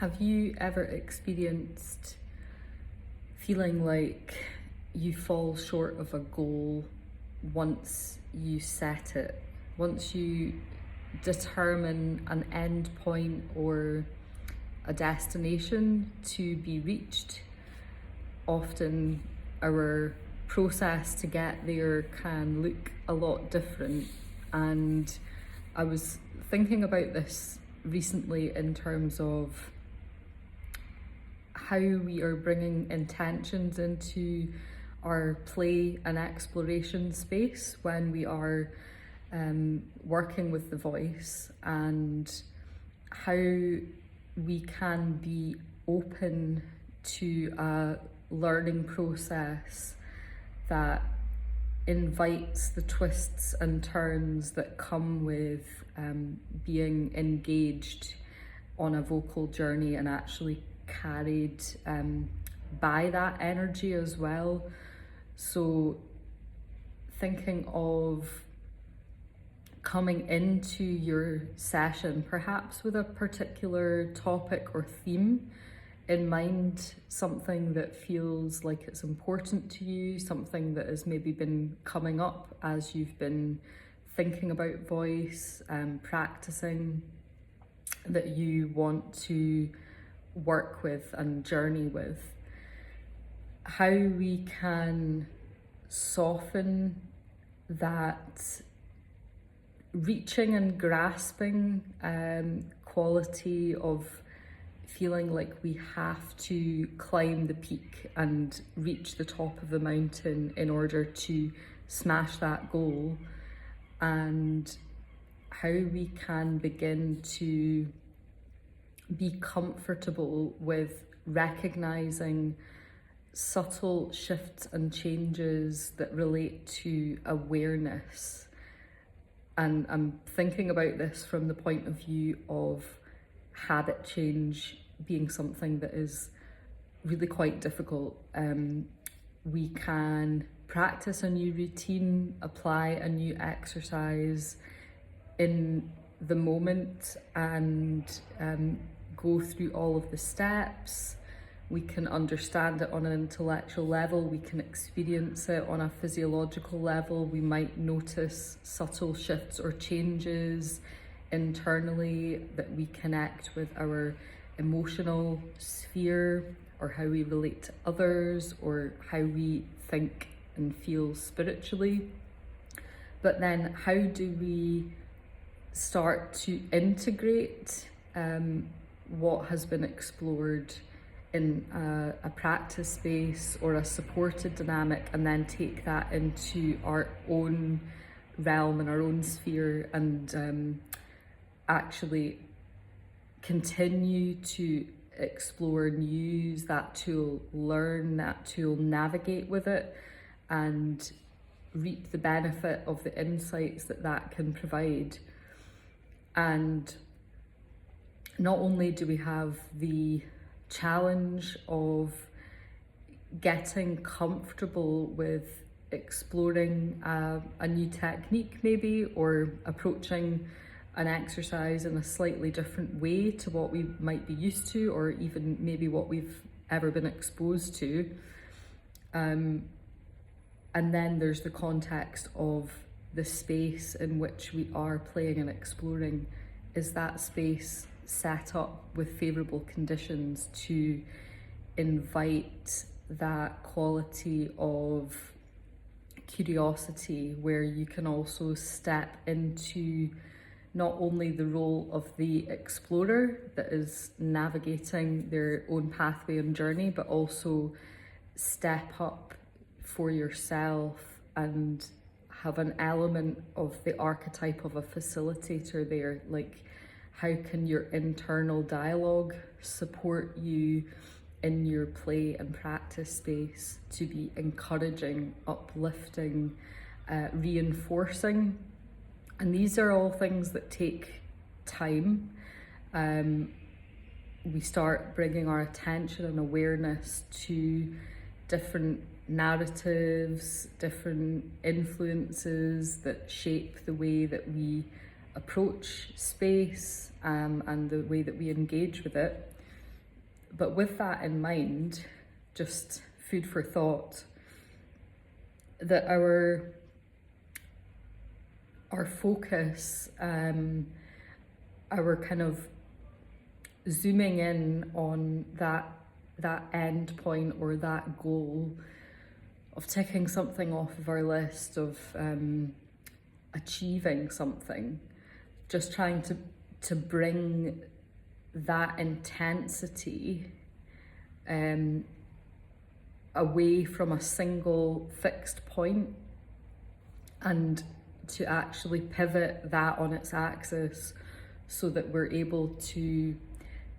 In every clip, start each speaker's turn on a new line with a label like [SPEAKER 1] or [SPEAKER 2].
[SPEAKER 1] Have you ever experienced feeling like you fall short of a goal once you set it? Once you determine an end point or a destination to be reached, often our process to get there can look a lot different. And I was thinking about this recently in terms of how we are bringing intentions into our play and exploration space when we are working with the voice, and how we can be open to a learning process that invites the twists and turns that come with being engaged on a vocal journey and actually carried by that energy as well. So thinking of coming into your session perhaps with a particular topic or theme in mind, something that feels like it's important to you, something that has maybe been coming up as you've been thinking about voice and practicing, that you want to work with and journey with. How we can soften that reaching and grasping quality of feeling like we have to climb the peak and reach the top of the mountain in order to smash that goal, and how we can begin to be comfortable with recognizing subtle shifts and changes that relate to awareness. And I'm thinking about this from the point of view of habit change being something that is really quite difficult. We can practice a new routine, apply a new exercise in the moment, and go through all of the steps. We can understand it on an intellectual level, we can experience it on a physiological level, we might notice subtle shifts or changes internally that we connect with our emotional sphere, or how we relate to others, or how we think and feel spiritually. But then how do we start to integrate what has been explored in a practice space or a supported dynamic, and then take that into our own realm and our own sphere, and actually continue to explore and use that tool, learn that tool, navigate with it, and reap the benefit of the insights that that can provide. And not only do we have the challenge of getting comfortable with exploring a new technique maybe, or approaching an exercise in a slightly different way to what we might be used to, or even maybe what we've ever been exposed to. And then there's the context of the space in which we are playing and exploring. Is that space set up with favourable conditions to invite that quality of curiosity, where you can also step into not only the role of the explorer that is navigating their own pathway and journey, but also step up for yourself and have an element of the archetype of a facilitator there. Like, how can your internal dialogue support you in your play and practice space to be encouraging, uplifting, reinforcing? And these are all things that take time. We start bringing our attention and awareness to different narratives, different influences that shape the way that we approach space and the way that we engage with it. But with that in mind, just food for thought, that our focus, our kind of zooming in on that end point or that goal of ticking something off of our list, of achieving something, just trying to bring that intensity away from a single fixed point, and to actually pivot that on its axis so that we're able to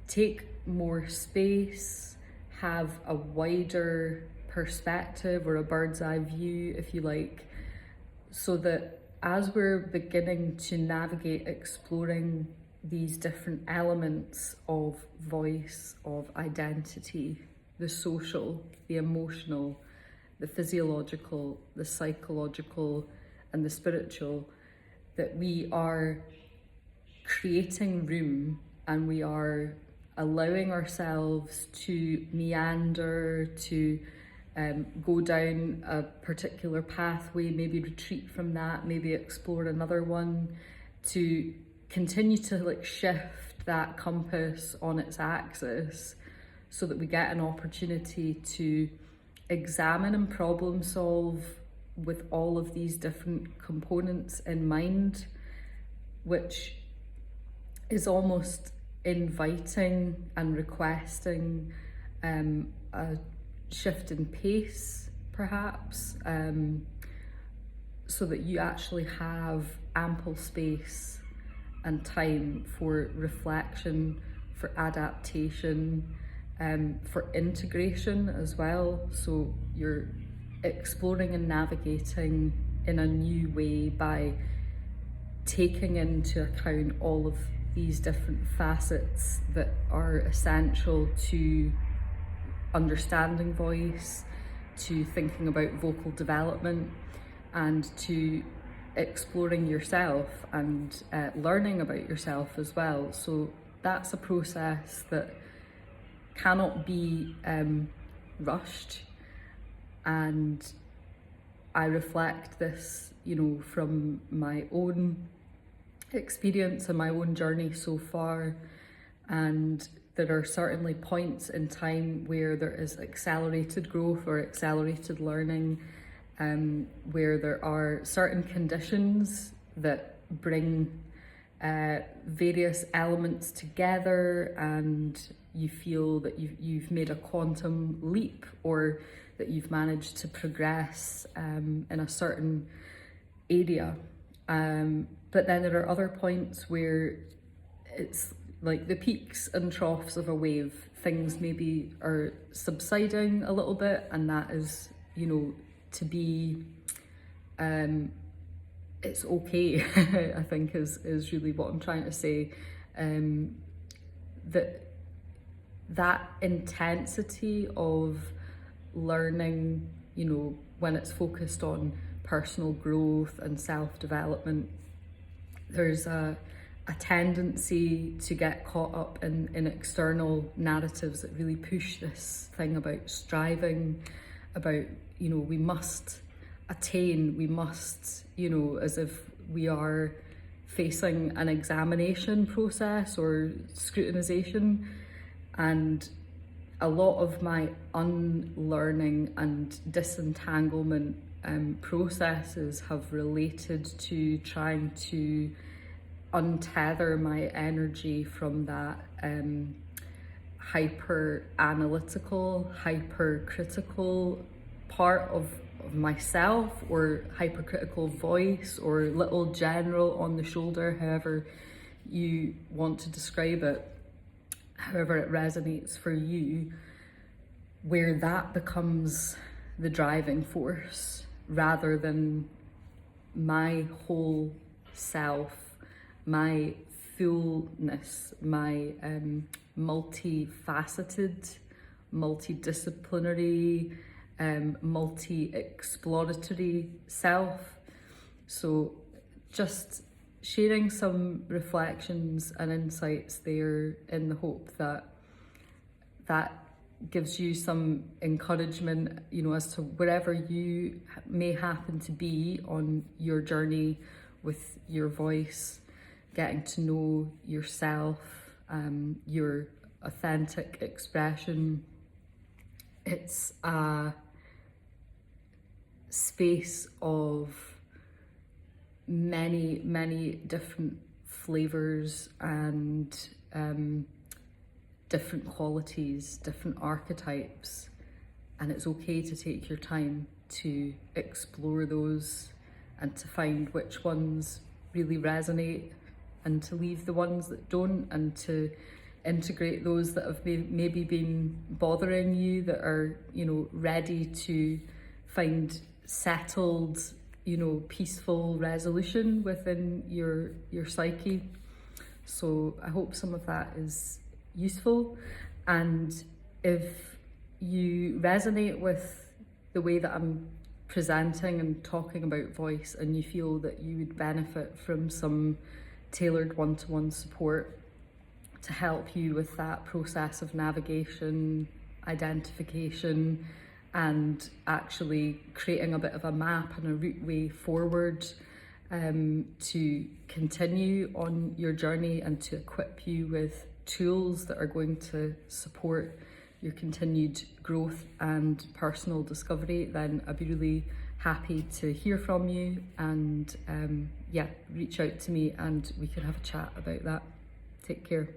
[SPEAKER 1] take more space, have a wider perspective or a bird's eye view, if you like, so that as we're beginning to navigate exploring these different elements of voice, of identity, the social, the emotional, the physiological, the psychological, and the spiritual, that we are creating room and we are allowing ourselves to meander, to go down a particular pathway, maybe retreat from that, maybe explore another one, to continue to shift that compass on its axis, so that we get an opportunity to examine and problem solve with all of these different components in mind, which is almost inviting and requesting a shift in pace, perhaps, so that you actually have ample space and time for reflection, for adaptation, for integration as well. So you're exploring and navigating in a new way by taking into account all of these different facets that are essential to understanding voice, to thinking about vocal development, and to exploring yourself and learning about yourself as well. So that's a process that cannot be rushed, and I reflect this, from my own experience and my own journey so far, and there are certainly points in time where there is accelerated growth or accelerated learning, where there are certain conditions that bring various elements together, and you feel that you've made a quantum leap, or that you've managed to progress in a certain area. But then there are other points where it's like the peaks and troughs of a wave. Things maybe are subsiding a little bit, and that is, to be, it's okay, I think is really what I'm trying to say. That intensity of learning, when it's focused on personal growth and self-development, there's a tendency to get caught up in external narratives that really push this thing about striving, about, we must attain, we must, as if we are facing an examination process or scrutinization. And a lot of my unlearning and disentanglement processes have related to trying to untether my energy from that hyper analytical, hypercritical part of myself, or hypercritical voice, or little general on the shoulder, however you want to describe it, however it resonates for you, where that becomes the driving force rather than my whole self, my fullness, my multifaceted, multidisciplinary, multi-exploratory self. So just sharing some reflections and insights there, in the hope that that gives you some encouragement, you know, as to wherever you may happen to be on your journey with your voice, getting to know yourself, your authentic expression. It's a space of many different flavors and different qualities, different archetypes, and it's okay to take your time to explore those and to find which ones really resonate and to leave the ones that don't, and to integrate those that have maybe been bothering you, that are, you know, ready to find settled, you know, peaceful resolution within your psyche. So I hope some of that is useful, and if you resonate with the way that I'm presenting and talking about voice, and you feel that you would benefit from some tailored one-to-one support to help you with that process of navigation, identification, and actually creating a bit of a map and a route way forward to continue on your journey and to equip you with tools that are going to support your continued growth and personal discovery, then I'd be really happy to hear from you, and reach out to me and we can have a chat about that. Take care.